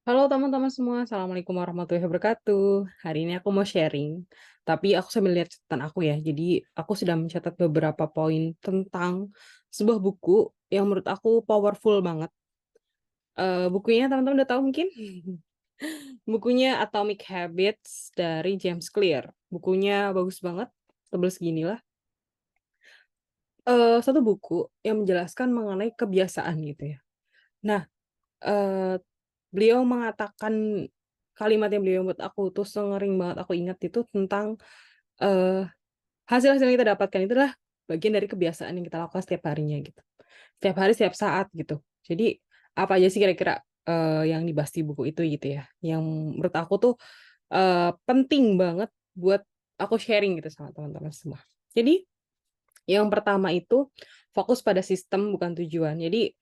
Halo teman-teman semua, Assalamualaikum warahmatullahi wabarakatuh. Hari ini aku mau sharing, tapi aku sambil lihat catatan aku ya. Jadi aku sudah mencatat beberapa poin tentang sebuah buku yang menurut aku powerful banget. Bukunya teman-teman udah tahu mungkin? Bukunya Atomic Habits dari James Clear. Bukunya bagus banget, tebel seginilah. Satu buku yang menjelaskan mengenai kebiasaan gitu ya. Nah, eee beliau mengatakan kalimat yang beliau buat aku tuh sengering banget aku ingat itu tentang, eee, hasil-hasil yang kita dapatkan itu adalah bagian dari kebiasaan yang kita lakukan setiap harinya gitu. Setiap hari, setiap saat gitu. Jadi, apa aja sih kira-kira, yang dibahas di buku itu gitu ya, yang menurut aku tuh, penting banget buat aku sharing gitu sama teman-teman semua. Jadi yang pertama itu, fokus pada sistem bukan tujuan. Jadi,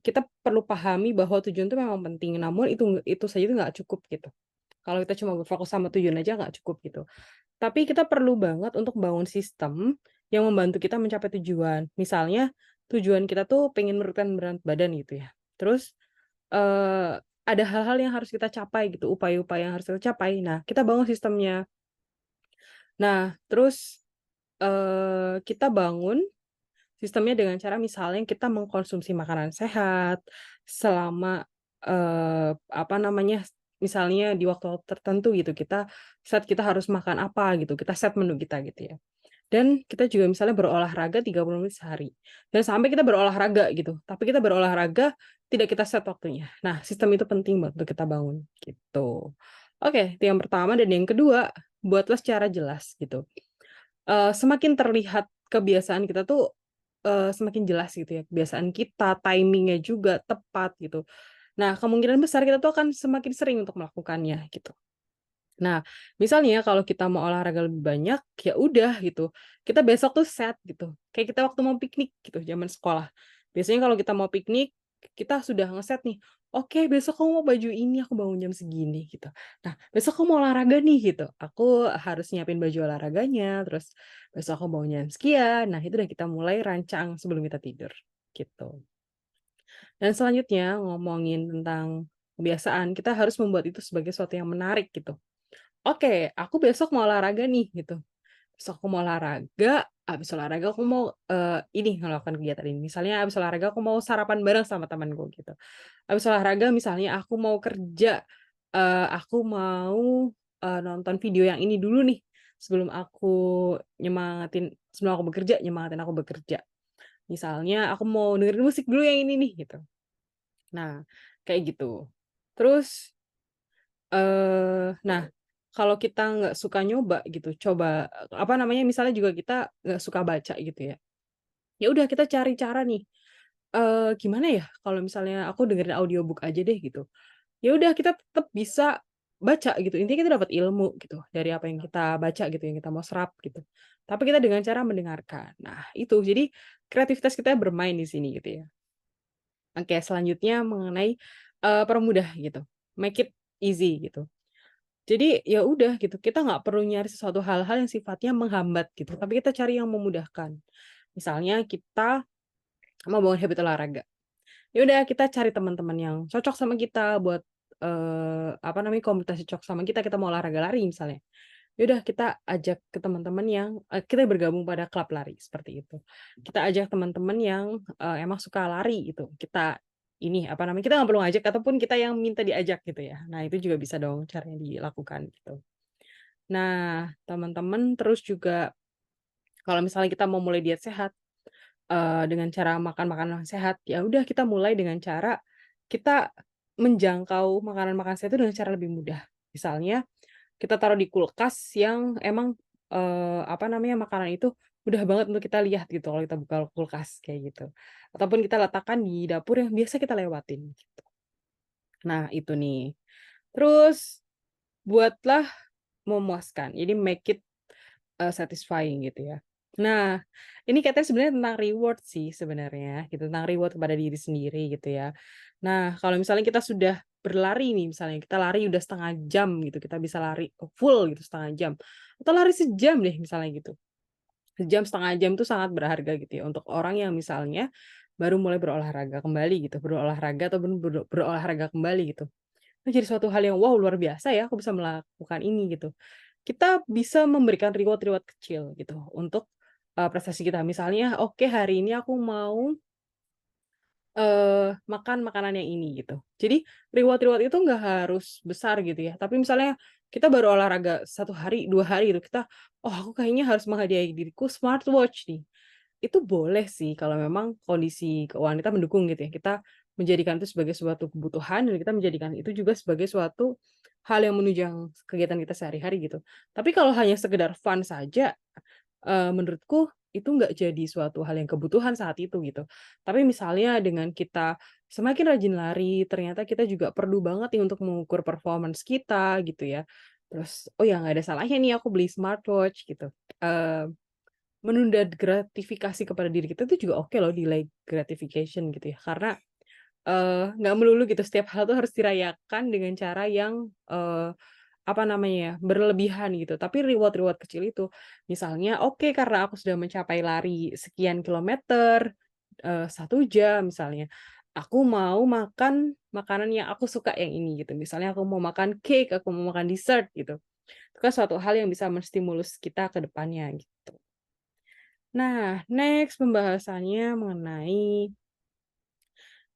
kita perlu pahami bahwa tujuan itu memang penting, namun itu saja itu nggak cukup gitu. Kalau kita cuma berfokus sama tujuan aja nggak cukup gitu. Tapi kita perlu banget untuk bangun sistem yang membantu kita mencapai tujuan. Misalnya, tujuan kita tuh pengen menurunkan berat badan gitu ya. Terus, ada hal-hal yang harus kita capai gitu, upaya-upaya yang harus kita capai. Nah, kita bangun sistemnya. Nah, terus, kita bangun sistemnya dengan cara misalnya kita mengkonsumsi makanan sehat selama, apa namanya, misalnya di waktu tertentu gitu, kita set kita harus makan apa gitu, kita set menu kita gitu ya. Dan kita juga misalnya berolahraga 30 menit sehari. Dan sampai kita berolahraga gitu, tapi kita berolahraga tidak kita set waktunya. Nah, sistem itu penting banget untuk kita bangun, gitu. Oke, itu yang pertama dan yang kedua, buatlah secara jelas gitu. Semakin terlihat kebiasaan kita tuh, semakin jelas gitu ya, kebiasaan kita, timing-nya juga tepat gitu. Nah, kemungkinan besar kita tuh akan semakin sering untuk melakukannya gitu. Nah, misalnya kalau kita mau olahraga lebih banyak, ya udah gitu, kita besok tuh set gitu, kayak kita waktu mau piknik gitu zaman sekolah. Biasanya kalau kita mau piknik, kita sudah ngeset nih, "Oke besok aku mau baju ini, aku bangun jam segini," gitu. Nah, "Besok aku mau olahraga nih," gitu, "aku harus nyiapin baju olahraganya, terus besok aku bangun jam sekian." Nah, itu udah kita mulai rancang sebelum kita tidur, gitu. Dan selanjutnya ngomongin tentang kebiasaan, kita harus membuat itu sebagai sesuatu yang menarik gitu. Oke, aku besok mau olahraga nih gitu. Besok aku mau olahraga, habis olahraga aku mau, ini melakukan kegiatan ini. Misalnya habis olahraga aku mau sarapan bareng sama temanku gitu. Habis olahraga misalnya aku mau kerja, aku mau, nonton video yang ini dulu nih sebelum aku bekerja, nyemangatin aku bekerja. Misalnya aku mau dengerin musik dulu yang ini nih gitu. Nah, kayak gitu. Terus nah, kalau kita nggak suka nyoba gitu, coba, apa namanya, misalnya juga kita nggak suka baca gitu ya, ya udah kita cari cara nih, gimana ya kalau misalnya aku dengerin audiobook aja deh gitu. Ya udah kita tetap bisa baca gitu, intinya kita dapat ilmu gitu dari apa yang kita baca gitu, yang kita mau serap gitu. Tapi kita dengan cara mendengarkan. Nah itu, jadi kreativitas kita bermain di sini gitu ya. Oke, selanjutnya mengenai, permudah gitu, make it easy gitu. Jadi, ya udah gitu, kita nggak perlu nyari sesuatu hal-hal yang sifatnya menghambat gitu, tapi kita cari yang memudahkan. Misalnya kita mau bangun habit olahraga, ya udah kita cari teman-teman yang cocok sama kita buat, apa namanya, komunitas cocok sama kita mau olahraga lari misalnya. Ya udah kita ajak ke teman-teman yang kita bergabung pada klub lari, seperti itu. Kita ajak teman-teman yang, emang suka lari gitu, kita ini, apa namanya, kita nggak perlu ngajak ataupun kita yang minta diajak gitu ya. Nah, itu juga bisa dong caranya dilakukan gitu. Nah, teman-teman terus juga kalau misalnya kita mau mulai diet sehat, dengan cara makan makanan sehat, ya udah kita mulai dengan cara kita menjangkau makanan-makanan sehat itu dengan cara lebih mudah. Misalnya kita taruh di kulkas yang emang, apa namanya, makanan itu mudah banget untuk kita lihat gitu kalau kita buka kulkas, kayak gitu. Ataupun kita letakkan di dapur yang biasa kita lewatin, gitu. Nah, itu nih. Terus buatlah memuaskan, jadi make it satisfying gitu ya. Nah, ini katanya sebenarnya tentang reward sih sebenarnya gitu, tentang reward kepada diri sendiri gitu ya. Nah, kalau misalnya kita sudah berlari nih, misalnya kita lari udah setengah jam gitu, kita bisa lari full gitu setengah jam, atau lari sejam deh misalnya gitu. Sejam, setengah jam itu sangat berharga gitu ya untuk orang yang misalnya baru mulai berolahraga kembali gitu, berolahraga ataupun berolahraga kembali gitu. jadi suatu hal yang, wow luar biasa ya aku bisa melakukan ini gitu. Kita bisa memberikan reward-reward kecil gitu untuk, prestasi kita. Misalnya, oke hari ini aku mau makan makanan yang ini gitu. Jadi reward-reward itu nggak harus besar gitu ya, tapi misalnya kita baru olahraga 1 hari, 2 hari gitu, kita, "Oh aku kayaknya harus menghadiahi diriku smartwatch nih." Itu boleh sih kalau memang kondisi keuangan kita mendukung gitu ya, kita menjadikan itu sebagai suatu kebutuhan dan kita menjadikan itu juga sebagai suatu hal yang menunjang kegiatan kita sehari-hari gitu. Tapi kalau hanya sekedar fun saja, menurutku itu nggak jadi suatu hal yang kebutuhan saat itu gitu. Tapi misalnya dengan kita semakin rajin lari, ternyata kita juga perlu banget nih untuk mengukur performance kita gitu ya. Terus, oh ya nggak ada salahnya nih aku beli smartwatch gitu. Eee, Menunda gratifikasi kepada diri kita itu juga oke loh, delay gratification gitu ya. Karena, nggak melulu gitu setiap hal tuh harus dirayakan dengan cara yang, apa namanya ya, berlebihan gitu, tapi reward-reward kecil itu, misalnya, oke karena aku sudah mencapai lari sekian kilometer, 1 jam misalnya, aku mau makan makanan yang aku suka yang ini gitu, misalnya aku mau makan cake, aku mau makan dessert gitu. Itu kan suatu hal yang bisa menstimulus kita ke depannya gitu. Nah, next pembahasannya mengenai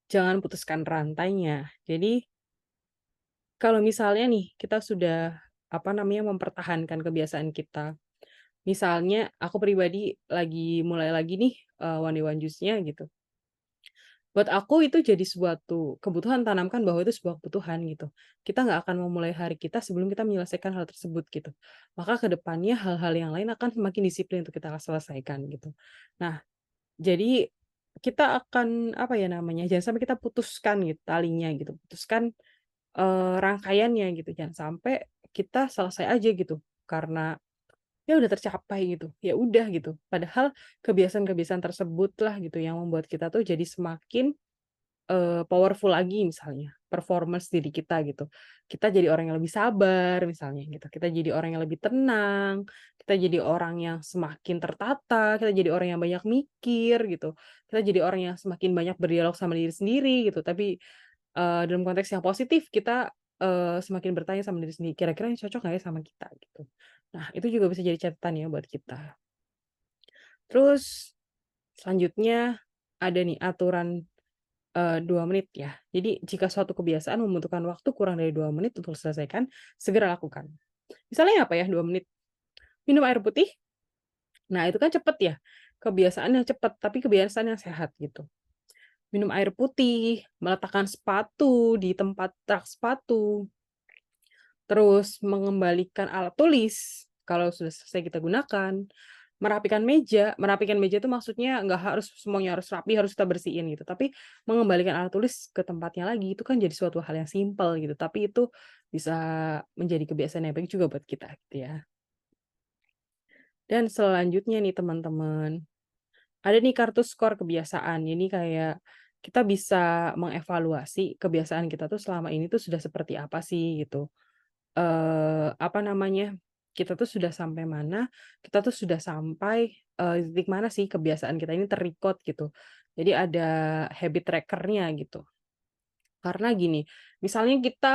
jangan putuskan rantainya. Jadi, kalau misalnya nih kita sudah, apa namanya, mempertahankan kebiasaan kita. Misalnya aku pribadi lagi mulai lagi nih, one day one juice-nya gitu. Buat aku itu jadi suatu kebutuhan, tanamkan bahwa itu sebuah kebutuhan gitu. Kita nggak akan memulai hari kita sebelum kita menyelesaikan hal tersebut gitu. Maka ke depannya hal-hal yang lain akan semakin disiplin untuk kita selesaikan gitu. Nah, jadi kita akan, apa ya namanya, jangan sampai kita putuskan gitu talinya gitu, putuskan, rangkaiannya gitu, jangan sampai kita selesai aja gitu karena ya udah tercapai gitu, ya udah gitu. Padahal kebiasaan-kebiasaan tersebutlah gitu yang membuat kita tuh jadi semakin, powerful lagi misalnya, performance diri kita gitu. Kita jadi orang yang lebih sabar misalnya gitu, kita jadi orang yang lebih tenang, kita jadi orang yang semakin tertata, kita jadi orang yang banyak mikir gitu, kita jadi orang yang semakin banyak berdialog sama diri sendiri gitu. Tapi, dalam konteks yang positif kita, semakin bertanya sama diri sendiri, "Kira-kira ini cocok nggak ya sama kita?" Gitu. Nah, itu juga bisa jadi catatan ya buat kita. Terus selanjutnya ada nih aturan, 2 menit ya. Jadi jika suatu kebiasaan membutuhkan waktu kurang dari 2 menit untuk diselesaikan, segera lakukan. Misalnya apa ya 2 menit? Minum air putih, nah itu kan cepet ya, kebiasaan yang cepet, tapi kebiasaan yang sehat gitu. Minum air putih, meletakkan sepatu di tempat rak sepatu, terus mengembalikan alat tulis kalau sudah selesai kita gunakan, merapikan meja itu maksudnya nggak harus semuanya harus rapi, harus kita bersihin gitu, tapi mengembalikan alat tulis ke tempatnya lagi itu kan jadi suatu hal yang simpel gitu, tapi itu bisa menjadi kebiasaan yang baik juga buat kita gitu ya. Dan selanjutnya nih teman-teman, ada nih kartu skor kebiasaan. Ini kayak kita bisa mengevaluasi kebiasaan kita tuh selama ini tuh sudah seperti apa sih gitu. Apa namanya, kita tuh sudah sampai mana, kita tuh sudah sampai, titik mana sih kebiasaan kita ini ter-record gitu. Jadi ada habit tracker-nya gitu. Karena gini, misalnya kita,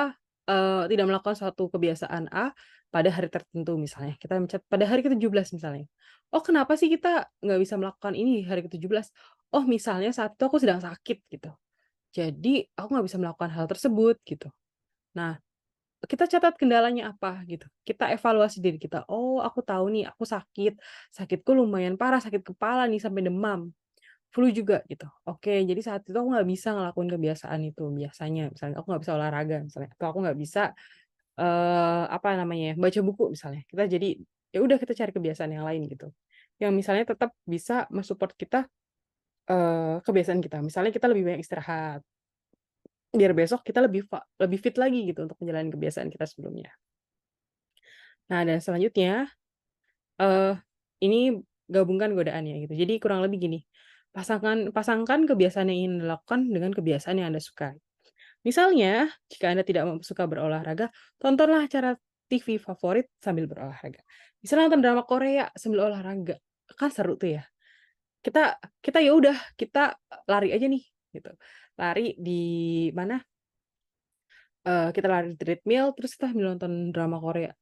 tidak melakukan suatu kebiasaan A pada hari tertentu misalnya, kita mencet pada hari ke-17 misalnya. Oh kenapa sih kita nggak bisa melakukan ini hari ke-17? Oh misalnya saat itu aku sedang sakit gitu, jadi aku nggak bisa melakukan hal tersebut gitu. Nah, kita catat kendalanya apa gitu, kita evaluasi diri kita, "Oh aku tahu nih aku sakit, sakitku lumayan parah, sakit kepala nih sampai demam, flu juga," gitu. Oke jadi saat itu aku nggak bisa ngelakuin kebiasaan itu biasanya, misalnya aku nggak bisa olahraga misalnya, atau aku nggak bisa, apa namanya ya, baca buku misalnya. Kita jadi, ya udah kita cari kebiasaan yang lain gitu, yang misalnya tetap bisa men-support kita, kebiasaan kita. Misalnya kita lebih banyak istirahat, biar besok kita lebih fit lagi gitu untuk menjalani kebiasaan kita sebelumnya. Nah dan selanjutnya, eee, ini gabungkan godaannya gitu. Jadi kurang lebih gini, pasangkan kebiasaan yang ingin dilakukan dengan kebiasaan yang Anda suka. Misalnya, jika Anda tidak suka berolahraga, tontonlah acara TV favorit sambil berolahraga. Misalnya nonton drama Korea sambil olahraga, kan seru tuh ya. Kita kita ya udah, kita lari aja nih gitu. Lari di mana, kita lari di treadmill, terus kita sambil nonton drama Korea.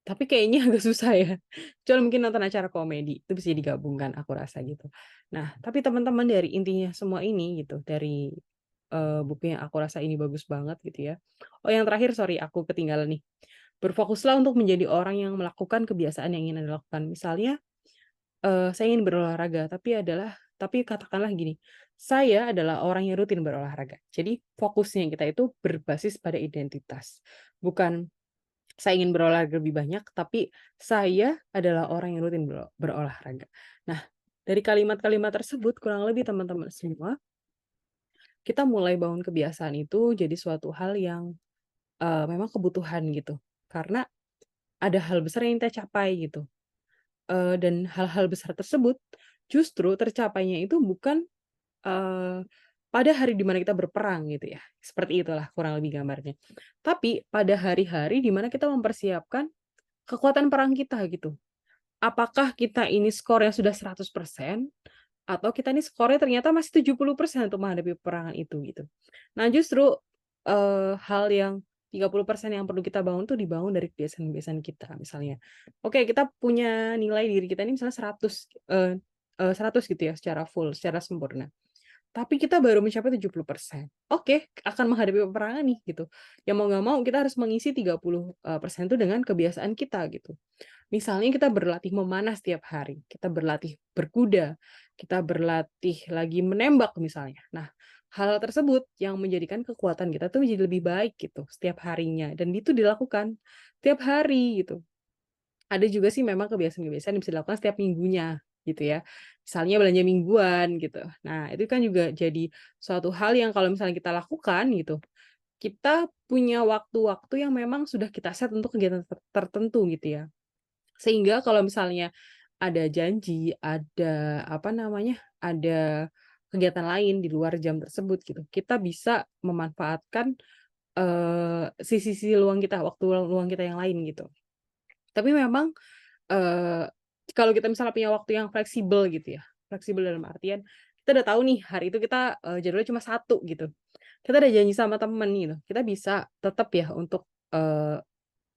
Tapi kayaknya agak susah ya, kecuali mungkin nonton acara komedi, itu bisa digabungkan aku rasa gitu. Nah, tapi teman-teman dari intinya semua ini gitu, dari, buku yang aku rasa ini bagus banget gitu ya. Oh yang terakhir sorry aku ketinggalan nih, berfokuslah untuk menjadi orang yang melakukan kebiasaan yang ingin Anda lakukan. Misalnya, saya ingin berolahraga, tapi katakanlah gini, saya adalah orang yang rutin berolahraga. Jadi fokusnya kita itu berbasis pada identitas, bukan saya ingin berolahraga lebih banyak, tapi saya adalah orang yang rutin berolahraga. Nah, dari kalimat-kalimat tersebut kurang lebih teman-teman semua, kita mulai bangun kebiasaan itu jadi suatu hal yang, memang kebutuhan gitu. Karena ada hal besar yang kita capai gitu, dan hal-hal besar tersebut justru tercapainya itu bukan, pada hari di mana kita berperang gitu ya, seperti itulah kurang lebih gambarnya. Tapi pada hari-hari di mana kita mempersiapkan kekuatan perang kita gitu. Apakah kita ini skornya sudah 100% atau kita ini skornya ternyata masih 70% untuk menghadapi peperangan itu gitu. Nah justru, hal yang 30% yang perlu kita bangun tuh dibangun dari kebiasaan-kebiasaan kita. Misalnya, oke kita punya nilai diri kita ini misalnya 100, 100 gitu ya secara full, secara sempurna. Tapi kita baru mencapai 70%. Oke, akan menghadapi peperangan nih gitu. Ya mau nggak mau kita harus mengisi 30, persen itu dengan kebiasaan kita gitu. Misalnya kita berlatih memanah setiap hari, kita berlatih berkuda, kita berlatih lagi menembak misalnya. Nah, hal tersebut yang menjadikan kekuatan kita tuh menjadi lebih baik gitu setiap harinya dan itu dilakukan tiap hari gitu. Ada juga sih memang kebiasaan-kebiasaan yang bisa dilakukan setiap minggunya gitu ya. Misalnya belanja mingguan gitu. Nah, itu kan juga jadi suatu hal yang kalau misalnya kita lakukan gitu, kita punya waktu-waktu yang memang sudah kita set untuk kegiatan tertentu gitu ya. Sehingga kalau misalnya ada janji, ada apa namanya, ada kegiatan lain di luar jam tersebut gitu, kita bisa memanfaatkan, sisi-sisi luang kita, waktu luang kita yang lain gitu. Tapi memang, eee, kalau kita misalnya punya waktu yang fleksibel gitu ya, fleksibel dalam artian kita udah tahu nih hari itu kita, jadwalnya cuma satu gitu, kita ada janji sama temen gitu, kita bisa tetap ya untuk,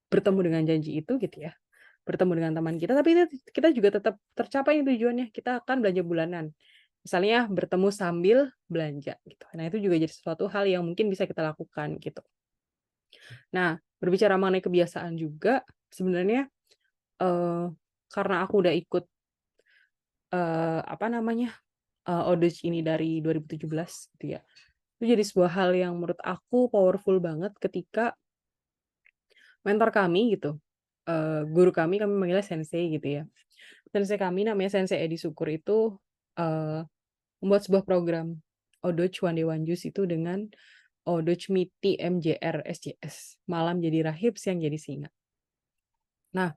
bertemu dengan janji itu gitu ya. Bertemu dengan teman kita, tapi kita juga tetap tercapai tujuannya, kita akan belanja bulanan. Misalnya bertemu sambil belanja gitu. Nah, itu juga jadi sesuatu hal yang mungkin bisa kita lakukan gitu. Nah, berbicara mengenai kebiasaan juga sebenarnya, eee, karena aku udah ikut, apa namanya, Odditch ini dari 2017 gitu ya. Itu jadi sebuah hal yang menurut aku powerful banget ketika mentor kami gitu, guru kami manggilnya sensei gitu ya. Sensei kami namanya Sensei Edi Syukur itu, eee, membuat sebuah program Odoch One Day One Juice itu dengan Odoch Miti MJR SJS, malam jadi rahib, siang jadi singa. Nah,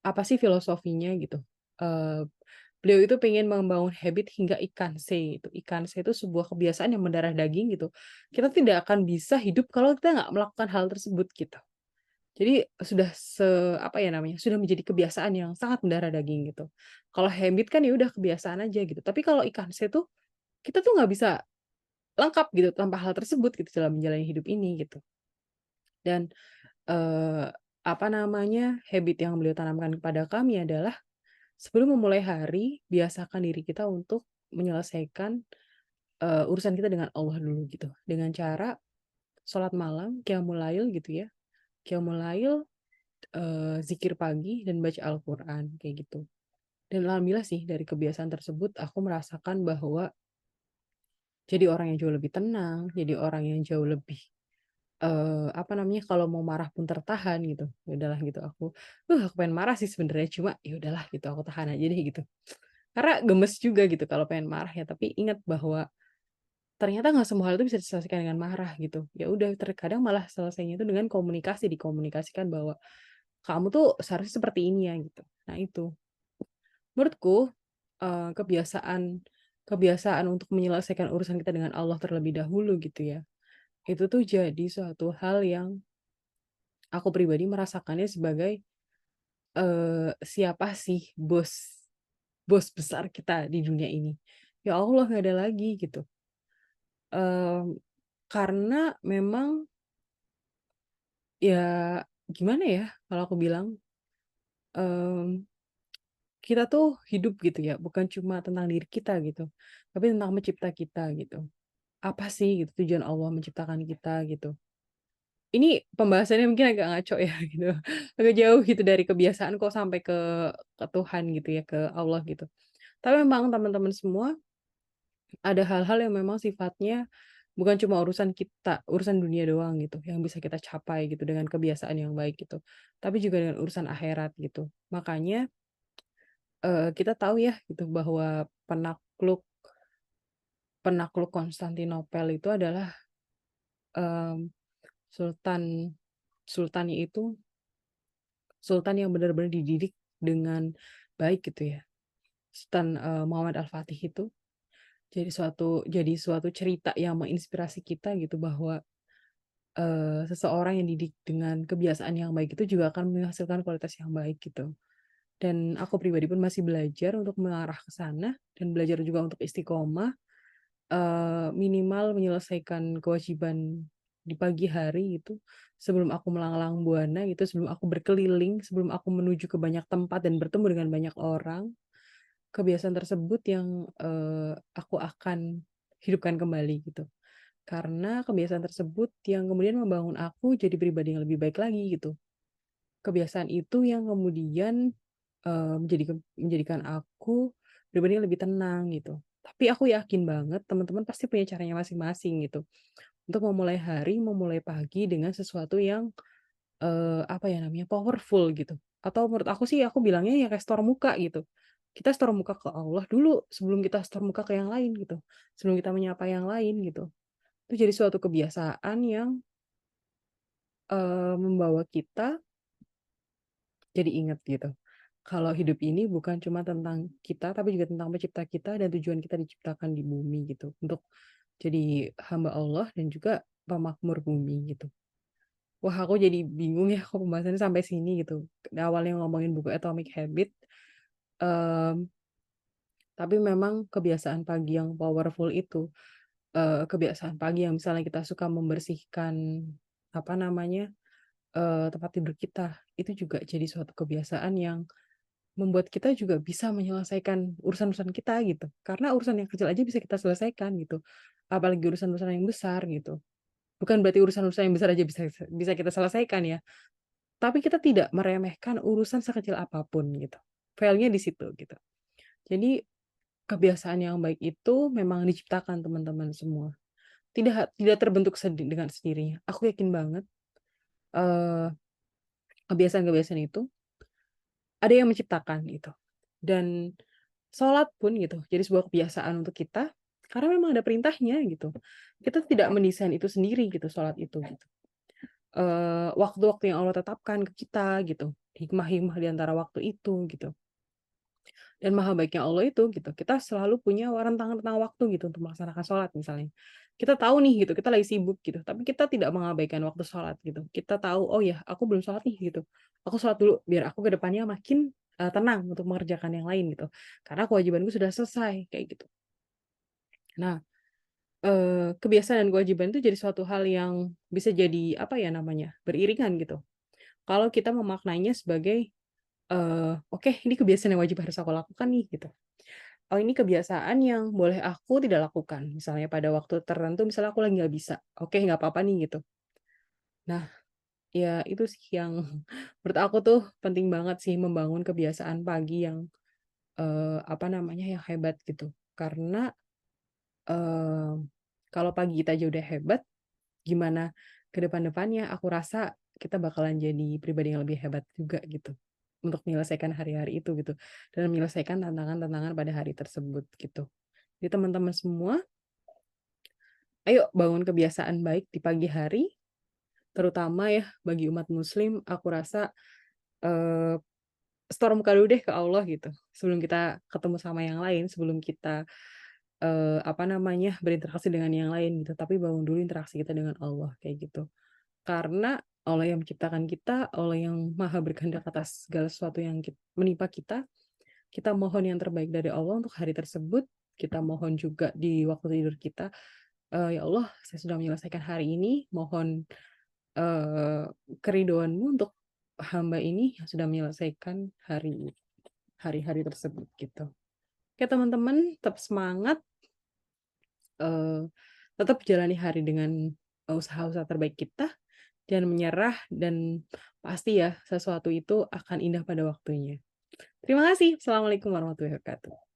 apa sih filosofinya gitu? Eee, beliau itu pengen membangun habit hingga ikanse itu. Ikanse itu sebuah kebiasaan yang mendarah daging gitu. Kita tidak akan bisa hidup kalau kita nggak melakukan hal tersebut gitu. Jadi sudah apa ya namanya, sudah menjadi kebiasaan yang sangat mendarah daging gitu. Kalau habit kan ya udah kebiasaan aja gitu, tapi kalau ikanse tuh, kita tuh nggak bisa lengkap gitu tanpa hal tersebut gitu dalam menjalani hidup ini gitu. Dan, eee, apa namanya, habit yang beliau tanamkan kepada kami adalah sebelum memulai hari, biasakan diri kita untuk menyelesaikan, urusan kita dengan Allah dulu gitu. Dengan cara sholat malam, qiyamul lail gitu ya, qiyamul lail, zikir pagi dan baca Al-Quran, kayak gitu. Dan alhamdulillah sih dari kebiasaan tersebut aku merasakan bahwa jadi orang yang jauh lebih tenang, jadi orang yang jauh lebih, apa namanya, kalau mau marah pun tertahan gitu. Ya udahlah gitu aku pengen marah sih sebenarnya, cuma ya udahlah gitu aku tahan aja deh gitu. Karena gemes juga gitu kalau pengen marah ya, tapi ingat bahwa ternyata nggak semua hal itu bisa diselesaikan dengan marah gitu. Ya udah terkadang malah selesainya itu dengan komunikasi, dikomunikasikan bahwa, "Kamu tuh seharusnya seperti ini ya," gitu. Nah itu. Menurutku, kebiasaan kebiasaan untuk menyelesaikan urusan kita dengan Allah terlebih dahulu gitu ya, itu tuh jadi suatu hal yang aku pribadi merasakannya sebagai, siapa sih bos bos besar kita di dunia ini? Ya Allah, nggak ada lagi gitu. Mmm, karena memang Ya gimana ya kalau aku bilang, mmm, kita tuh hidup gitu ya, bukan cuma tentang diri kita gitu, tapi tentang pencipta kita gitu. Apa sih gitu tujuan Allah menciptakan kita gitu. Ini pembahasannya mungkin agak ngaco ya gitu, agak jauh gitu dari kebiasaan kok sampai ke Tuhan gitu ya, ke Allah gitu. Tapi memang teman-teman semua ada hal-hal yang memang sifatnya bukan cuma urusan kita, urusan dunia doang gitu, yang bisa kita capai gitu dengan kebiasaan yang baik gitu, tapi juga dengan urusan akhirat gitu. Makanya, kita tahu ya gitu bahwa penakluk penakluk Konstantinopel itu adalah, mmm, sultan sultannya itu sultan yang benar-benar dididik dengan baik gitu ya. Sultan, Muhammad Al-Fatih itu jadi suatu cerita yang menginspirasi kita gitu bahwa seseorang yang didik dengan kebiasaan yang baik itu juga akan menghasilkan kualitas yang baik gitu. Dan aku pribadi pun masih belajar untuk mengarah ke sana dan belajar juga untuk istiqomah, minimal menyelesaikan kewajiban di pagi hari gitu, sebelum aku melanglang buana gitu, sebelum aku berkeliling, sebelum aku menuju ke banyak tempat dan bertemu dengan banyak orang, kebiasaan tersebut yang, aku akan hidupkan kembali gitu. Karena kebiasaan tersebut yang kemudian membangun aku jadi pribadi yang lebih baik lagi gitu. Kebiasaan itu yang kemudian, menjadikan aku pribadi yang lebih tenang gitu. Tapi aku yakin banget teman-teman pasti punya caranya masing-masing gitu, untuk memulai hari, memulai pagi dengan sesuatu yang, apa ya namanya, powerful gitu. Atau menurut aku sih aku bilangnya ya kayak store muka gitu. Kita store muka ke Allah dulu sebelum kita store muka ke yang lain gitu, sebelum kita menyapa yang lain gitu. Itu jadi suatu kebiasaan yang membawa kita jadi ingat gitu, kalau hidup ini bukan cuma tentang kita, tapi juga tentang pencipta kita dan tujuan kita diciptakan di bumi gitu, untuk jadi hamba Allah dan juga pemakmur bumi gitu. Wah, aku jadi bingung ya kok pembahasannya sampai sini gitu. Awalnya ngomongin buku Atomic Habit, mmm, tapi memang kebiasaan pagi yang powerful itu, kebiasaan pagi yang misalnya kita suka membersihkan, apa namanya, tempat tidur kita, itu juga jadi suatu kebiasaan yang membuat kita juga bisa menyelesaikan urusan-urusan kita gitu. Karena urusan yang kecil aja bisa kita selesaikan gitu, apalagi urusan-urusan yang besar gitu. Bukan berarti urusan-urusan yang besar aja bisa bisa kita selesaikan ya, tapi kita tidak meremehkan urusan sekecil apapun gitu. Fail-nya di situ gitu. Jadi kebiasaan yang baik itu memang diciptakan teman-teman semua. Tidak terbentuk dengan sendirinya. Aku yakin banget, eee, kebiasaan-kebiasaan itu ada yang menciptakan gitu. Dan sholat pun gitu, jadi sebuah kebiasaan untuk kita, karena memang ada perintahnya gitu. Kita tidak mendesain itu sendiri gitu, sholat itu gitu. Waktu-waktu yang Allah tetapkan ke kita gitu, hikmah-hikmah di antara waktu itu gitu. Dan maha baiknya Allah itu gitu, kita selalu punya rentang-rentang waktu gitu untuk melaksanakan sholat misalnya. Kita tahu nih gitu, kita lagi sibuk gitu, tapi kita tidak mengabaikan waktu sholat gitu. Kita tahu, "Oh ya, aku belum sholat nih," gitu. "Aku sholat dulu biar aku ke depannya makin, tenang untuk mengerjakan yang lain," gitu. Karena kewajibanku sudah selesai, kayak gitu. Nah, kebiasaan dan kewajiban itu jadi suatu hal yang bisa jadi, apa ya namanya, beriringan gitu. Kalau kita memaknainya sebagai, "Oke, ini kebiasaan yang wajib harus aku lakukan nih," gitu. "Oh, ini kebiasaan yang boleh aku tidak lakukan." Misalnya pada waktu tertentu misalnya aku lagi nggak bisa, oke nggak apa-apa nih gitu. Nah, ya itu sih yang menurut aku tuh penting banget sih membangun kebiasaan pagi yang, apa namanya, yang hebat gitu. Karena, eee, kalau pagi kita aja udah hebat, gimana ke depan-depannya, aku rasa kita bakalan jadi pribadi yang lebih hebat juga gitu, untuk menyelesaikan hari-hari itu gitu, dan menyelesaikan tantangan-tantangan pada hari tersebut gitu. Jadi teman-teman semua, ayo bangun kebiasaan baik di pagi hari, terutama ya bagi umat muslim, aku rasa, eee, store muka dulu deh ke Allah gitu, sebelum kita ketemu sama yang lain, sebelum kita, apa namanya, berinteraksi dengan yang lain gitu, tapi bangun dulu interaksi kita dengan Allah, kayak gitu. Karena Allah yang menciptakan kita, Allah yang maha berkehendak atas segala sesuatu yang menimpa kita mohon yang terbaik dari Allah untuk hari tersebut, kita mohon juga di waktu tidur kita, "Ya Allah, saya sudah menyelesaikan hari ini, mohon, eee, keridhoan-Mu untuk hamba ini yang sudah menyelesaikan hari-hari tersebut gitu. Oke teman-teman, tetap semangat, eee, tetap jalani hari dengan, usaha-usaha terbaik kita, jangan menyerah dan pasti ya sesuatu itu akan indah pada waktunya. Terima kasih. Assalamualaikum warahmatullahi wabarakatuh.